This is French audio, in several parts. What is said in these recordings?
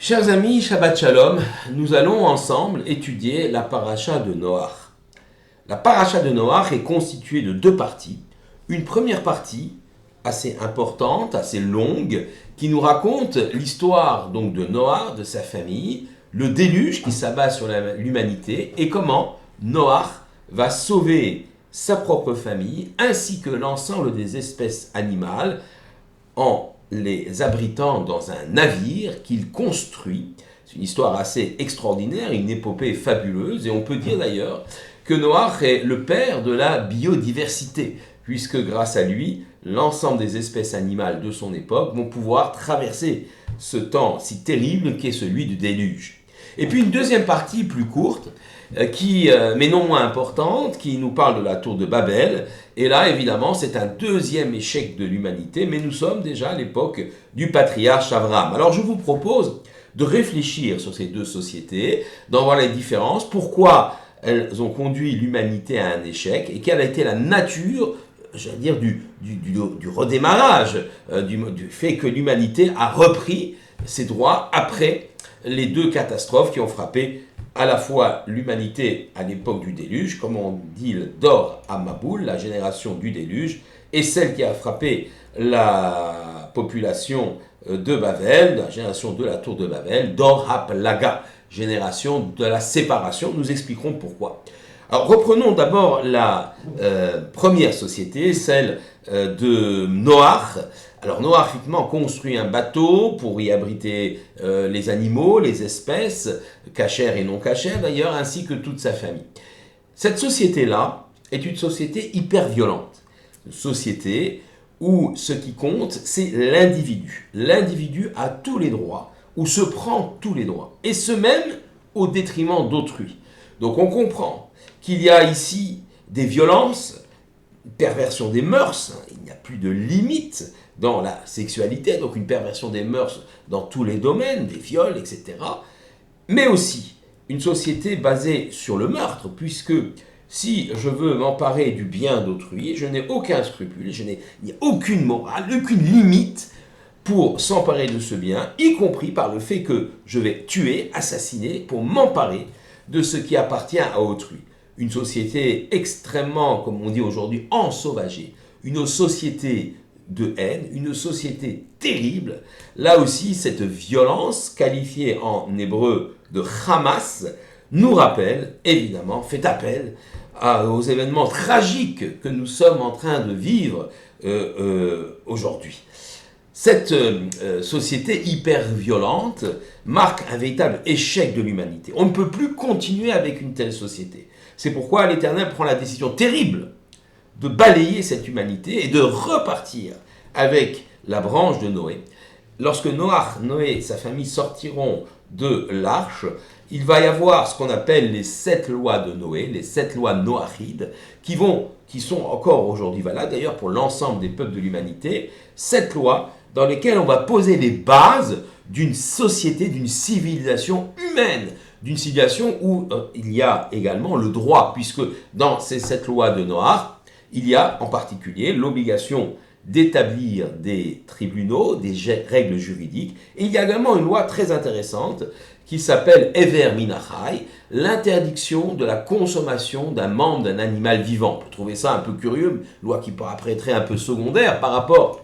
Chers amis, Shabbat Shalom, nous allons ensemble étudier la paracha de Noach. La paracha de Noach est constituée de deux parties. Une première partie, assez importante, assez longue, qui nous raconte l'histoire donc de Noach, de sa famille, le déluge qui s'abat sur l'humanité et comment Noach va sauver sa propre famille ainsi que l'ensemble des espèces animales en les abritant dans un navire qu'il construit. C'est une histoire assez extraordinaire, une épopée fabuleuse, et on peut dire d'ailleurs que Noach est le père de la biodiversité, puisque grâce à lui, l'ensemble des espèces animales de son époque vont pouvoir traverser ce temps si terrible qu'est celui du déluge. Et puis une deuxième partie plus courte, mais non moins importante, qui nous parle de la tour de Babel. Et là, évidemment, c'est un deuxième échec de l'humanité, mais nous sommes déjà à l'époque du patriarche Abraham. Alors je vous propose de réfléchir sur ces deux sociétés, d'en voir les différences, pourquoi elles ont conduit l'humanité à un échec, et quelle a été la nature, j'allais dire, du redémarrage, du fait que l'humanité a repris ses droits après les deux catastrophes qui ont frappé à la fois l'humanité à l'époque du déluge, comme on dit le Dor HaMabul, la génération du déluge, et celle qui a frappé la population de Babel, la génération de la tour de Babel, Dor HaPlaga, génération de la séparation. Nous expliquerons pourquoi. Alors reprenons d'abord la première société, celle de Noach. Alors Noach effectivement construit un bateau pour y abriter les animaux, les espèces, cachères et non cachères d'ailleurs, ainsi que toute sa famille. Cette société-là est une société hyper violente. Une société où ce qui compte, c'est l'individu. L'individu a tous les droits, ou se prend tous les droits, et ce même au détriment d'autrui. Donc on comprend qu'il y a ici des violences, une perversion des mœurs, il n'y a plus de limite dans la sexualité, donc une perversion des mœurs dans tous les domaines, des viols, etc. Mais aussi une société basée sur le meurtre, puisque si je veux m'emparer du bien d'autrui, je n'ai aucun scrupule, il n'y a aucune morale, aucune limite pour s'emparer de ce bien, y compris par le fait que je vais tuer, assassiner, pour m'emparer de ce qui appartient à autrui. Une société extrêmement, comme on dit aujourd'hui, ensauvagée, une société de haine, une société terrible. Là aussi, cette violence, qualifiée en hébreu de Hamas, nous rappelle, évidemment, fait appel aux événements tragiques que nous sommes en train de vivre aujourd'hui. Cette société hyper violente marque un véritable échec de l'humanité. On ne peut plus continuer avec une telle société. C'est pourquoi l'Éternel prend la décision terrible de balayer cette humanité et de repartir avec la branche de Noé. Lorsque Noé et sa famille sortiront de l'arche, il va y avoir ce qu'on appelle les 7 lois de Noé, les 7 lois noachides, qui sont encore aujourd'hui valables, d'ailleurs pour l'ensemble des peuples de l'humanité, 7 lois dans lesquelles on va poser les bases d'une société, d'une civilisation humaine, d'une civilisation où il y a également le droit, puisque dans ces 7 lois de Noach, il y a en particulier l'obligation d'établir des tribunaux, des règles juridiques, et il y a également une loi très intéressante qui s'appelle Ever Minachai, l'interdiction de la consommation d'un membre d'un animal vivant. On peut trouver ça un peu curieux, une loi qui paraîtrait un peu secondaire par rapport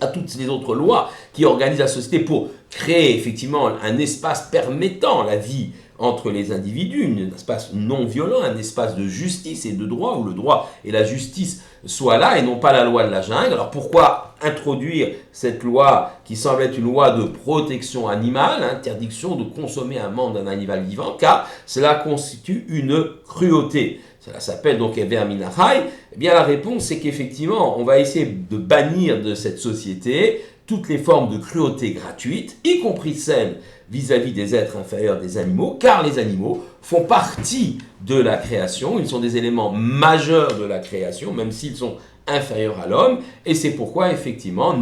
à toutes les autres lois qui organisent la société pour créer effectivement un espace permettant la vie entre les individus, un espace non violent, un espace de justice et de droit, où le droit et la justice soient là et non pas la loi de la jungle. Alors pourquoi introduire cette loi qui semble être une loi de protection animale, interdiction de consommer un membre d'un animal vivant, car cela constitue une cruauté. Cela s'appelle donc Ever Minachai. Eh bien la réponse c'est qu'effectivement on va essayer de bannir de cette société toutes les formes de cruauté gratuite, y compris celles vis-à-vis des êtres inférieurs des animaux, car les animaux font partie de la création, ils sont des éléments majeurs de la création, même s'ils sont inférieurs à l'homme, et c'est pourquoi effectivement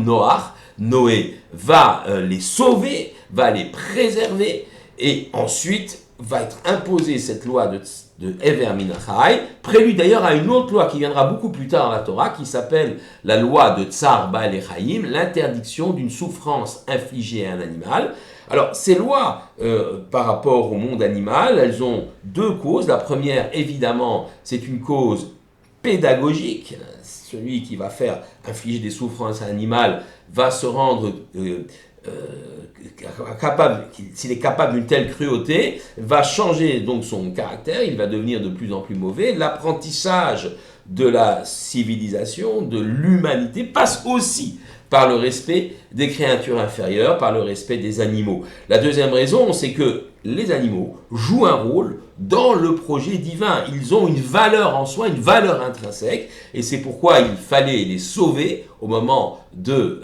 Noé va les sauver, va les préserver, et ensuite va être imposée cette loi de Hever Min HaChai, prélude d'ailleurs à une autre loi qui viendra beaucoup plus tard dans la Torah, qui s'appelle la loi de Tsar Ba'alei Chaim, l'interdiction d'une souffrance infligée à un animal. Alors, ces lois, par rapport au monde animal, elles ont deux causes. La première, évidemment, c'est une cause pédagogique. Celui qui va faire infliger des souffrances à un animal va se rendre capable, s'il est capable d'une telle cruauté, va changer donc son caractère, il va devenir de plus en plus mauvais. L'apprentissage de la civilisation, de l'humanité, passe aussi par le respect des créatures inférieures, par le respect des animaux. La deuxième raison, c'est que les animaux jouent un rôle dans le projet divin. Ils ont une valeur en soi, une valeur intrinsèque, et c'est pourquoi il fallait les sauver au moment du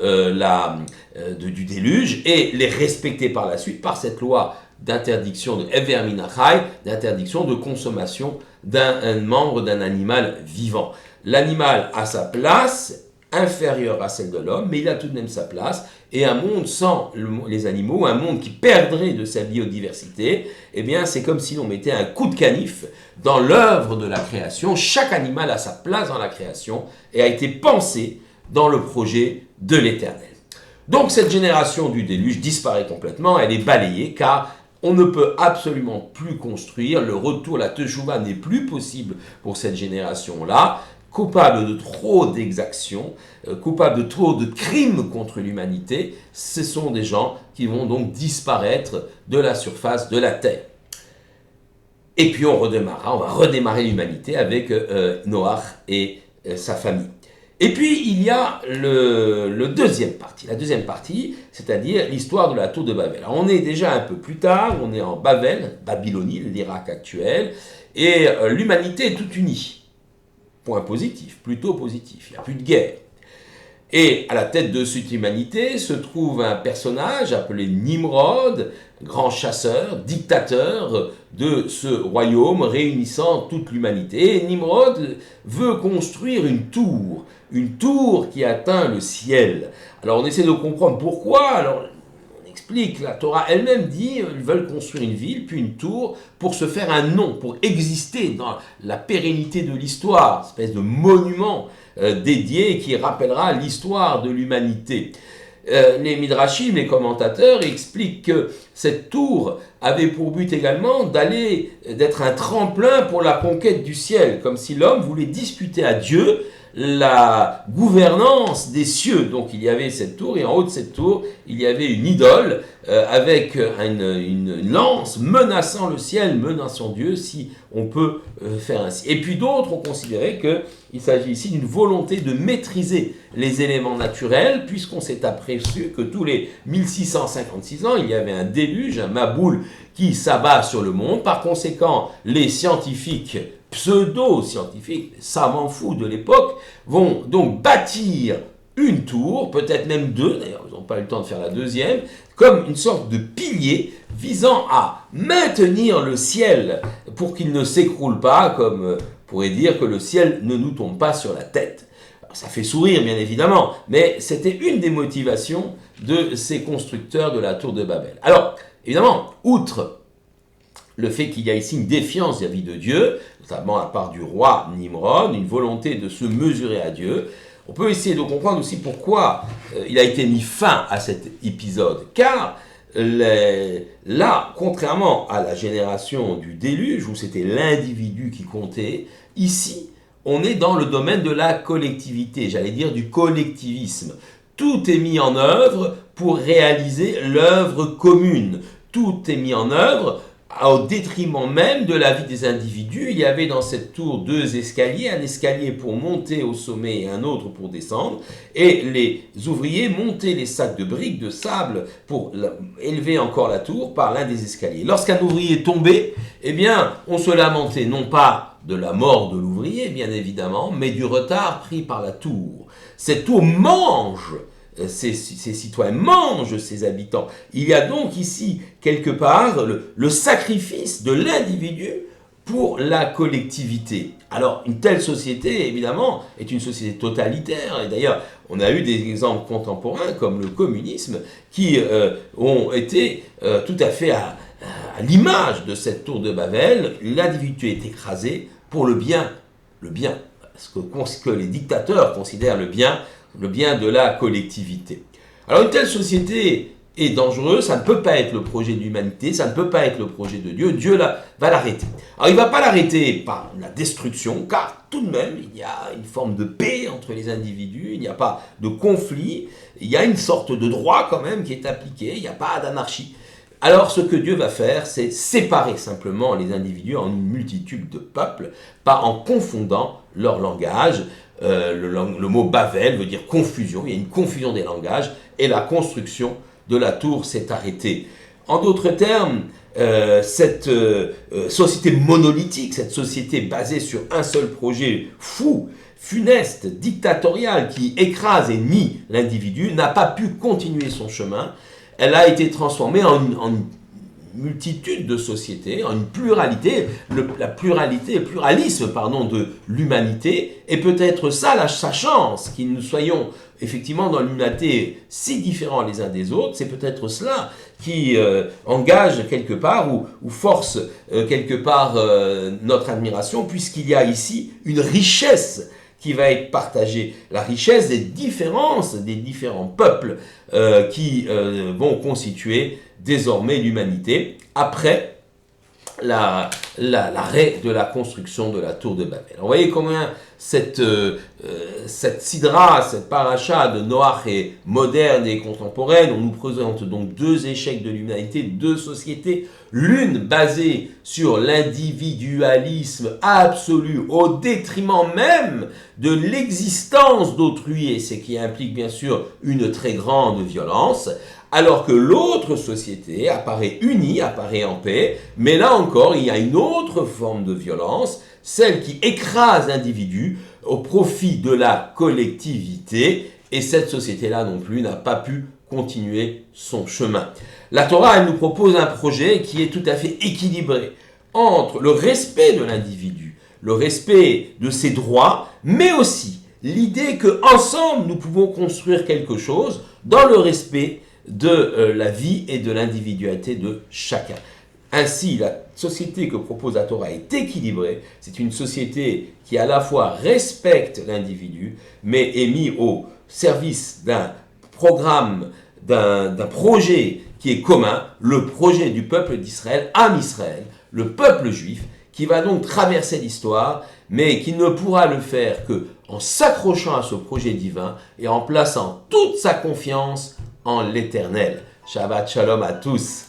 déluge et les respecter par la suite par cette loi d'interdiction de Hever Min HaChai, d'interdiction de consommation d'un membre d'un animal vivant. L'animal a sa place, inférieure à celle de l'homme, mais il a tout de même sa place, et un monde sans les animaux, un monde qui perdrait de sa biodiversité, eh bien c'est comme si l'on mettait un coup de canif dans l'œuvre de la création. Chaque animal a sa place dans la création et a été pensé dans le projet de l'Éternel. Donc cette génération du déluge disparaît complètement, elle est balayée, car on ne peut absolument plus construire, le retour, la teshuva n'est plus possible pour cette génération-là, coupable de trop d'exactions, coupable de trop de crimes contre l'humanité. Ce sont des gens qui vont donc disparaître de la surface de la terre. Et puis on va redémarrer l'humanité avec Noach et sa famille. Et puis il y a la deuxième partie, c'est-à-dire l'histoire de la tour de Babel. Alors, on est déjà un peu plus tard, on est en Babylonie, l'Irak actuel, et l'humanité est toute unie. Point positif, plutôt positif, il n'y a plus de guerre. Et à la tête de cette humanité se trouve un personnage appelé Nimrod, grand chasseur, dictateur de ce royaume réunissant toute l'humanité. Et Nimrod veut construire une tour qui atteint le ciel. Alors on essaie de comprendre pourquoi. Alors on explique, la Torah elle-même dit ils veulent construire une ville, puis une tour, pour se faire un nom, pour exister dans la pérennité de l'histoire, une espèce de monument dédié qui rappellera l'histoire de l'humanité. Les Midrashim, les commentateurs, expliquent que cette tour avait pour but également d'être un tremplin pour la conquête du ciel, comme si l'homme voulait disputer à Dieu la gouvernance des cieux. Donc il y avait cette tour, et en haut de cette tour, il y avait une idole avec une lance menaçant le ciel, menaçant Dieu, si on peut faire ainsi. Et puis d'autres ont considéré qu'il s'agit ici d'une volonté de maîtriser les éléments naturels, puisqu'on s'est aperçu que tous les 1656 ans, il y avait un déluge, un Maboul, qui s'abat sur le monde. Par conséquent, les scientifiques, pseudo-scientifiques, savants fous de l'époque, vont donc bâtir une tour, peut-être même deux, d'ailleurs ils n'ont pas eu le temps de faire la deuxième, comme une sorte de pilier visant à maintenir le ciel pour qu'il ne s'écroule pas, comme on pourrait dire que le ciel ne nous tombe pas sur la tête. Alors, ça fait sourire bien évidemment, mais c'était une des motivations de ces constructeurs de la tour de Babel. Alors, évidemment, outre le fait qu'il y a ici une défiance vis-à-vis de Dieu, notamment à part du roi Nimrod, une volonté de se mesurer à Dieu, on peut essayer de comprendre aussi pourquoi il a été mis fin à cet épisode. Car là, contrairement à la génération du déluge, où c'était l'individu qui comptait, ici, on est dans le domaine de la collectivité, j'allais dire du collectivisme. Tout est mis en œuvre pour réaliser l'œuvre commune. Tout est mis en œuvre au détriment même de la vie des individus. Il y avait dans cette tour deux escaliers, un escalier pour monter au sommet et un autre pour descendre, et les ouvriers montaient les sacs de briques, de sable, pour élever encore la tour par l'un des escaliers. Lorsqu'un ouvrier tombait, eh bien, on se lamentait non pas de la mort de l'ouvrier, bien évidemment, mais du retard pris par la tour. Cette tour mange ces citoyens, mangent ses habitants. Il y a donc ici, quelque part, le sacrifice de l'individu pour la collectivité. Alors, une telle société, évidemment, est une société totalitaire. Et d'ailleurs, on a eu des exemples contemporains, comme le communisme, qui ont été tout à fait à l'image de cette tour de Babel, l'individu est écrasé pour le bien, ce que les dictateurs considèrent le bien de la collectivité. Alors une telle société est dangereuse, ça ne peut pas être le projet de l'humanité, ça ne peut pas être le projet de Dieu, Dieu va l'arrêter. Alors il ne va pas l'arrêter par la destruction, car tout de même il y a une forme de paix entre les individus, il n'y a pas de conflit, il y a une sorte de droit quand même qui est appliqué, il n'y a pas d'anarchie. Alors ce que Dieu va faire, c'est séparer simplement les individus en une multitude de peuples, pas en confondant leur langage. Le mot Babel veut dire confusion, il y a une confusion des langages, et la construction de la tour s'est arrêtée. En d'autres termes, cette société monolithique, cette société basée sur un seul projet fou, funeste, dictatorial, qui écrase et nie l'individu, n'a pas pu continuer son chemin. Elle a été transformée en une multitude de sociétés, en une pluralité, le pluralisme de l'humanité, et peut-être ça sa chance, que nous soyons effectivement dans l'humanité si différents les uns des autres, c'est peut-être cela qui engage quelque part ou force quelque part notre admiration, puisqu'il y a ici une richesse qui va être partagée, la richesse des différences des différents peuples qui vont constituer désormais l'humanité après l'arrêt de la construction de la tour de Babel. Vous voyez combien cette sidra, cette paracha de Noach est moderne et contemporaine. On nous présente donc deux échecs de l'humanité, deux sociétés, l'une basée sur l'individualisme absolu au détriment même de l'existence d'autrui, et ce qui implique bien sûr une très grande violence, alors que l'autre société apparaît unie, apparaît en paix, mais là encore, il y a une autre forme de violence, celle qui écrase l'individu au profit de la collectivité, et cette société-là non plus n'a pas pu continuer son chemin. La Torah, elle nous propose un projet qui est tout à fait équilibré entre le respect de l'individu, le respect de ses droits, mais aussi l'idée qu'ensemble, nous pouvons construire quelque chose dans le respect de la vie et de l'individualité de chacun. Ainsi, la société que propose la Torah est équilibrée. C'est une société qui à la fois respecte l'individu, mais est mise au service d'un programme, d'un projet qui est commun, le projet du peuple d'Israël, Am Israël, le peuple juif, qui va donc traverser l'histoire, mais qui ne pourra le faire qu'en s'accrochant à ce projet divin et en plaçant toute sa confiance en l'Éternel. Shabbat Shalom à tous.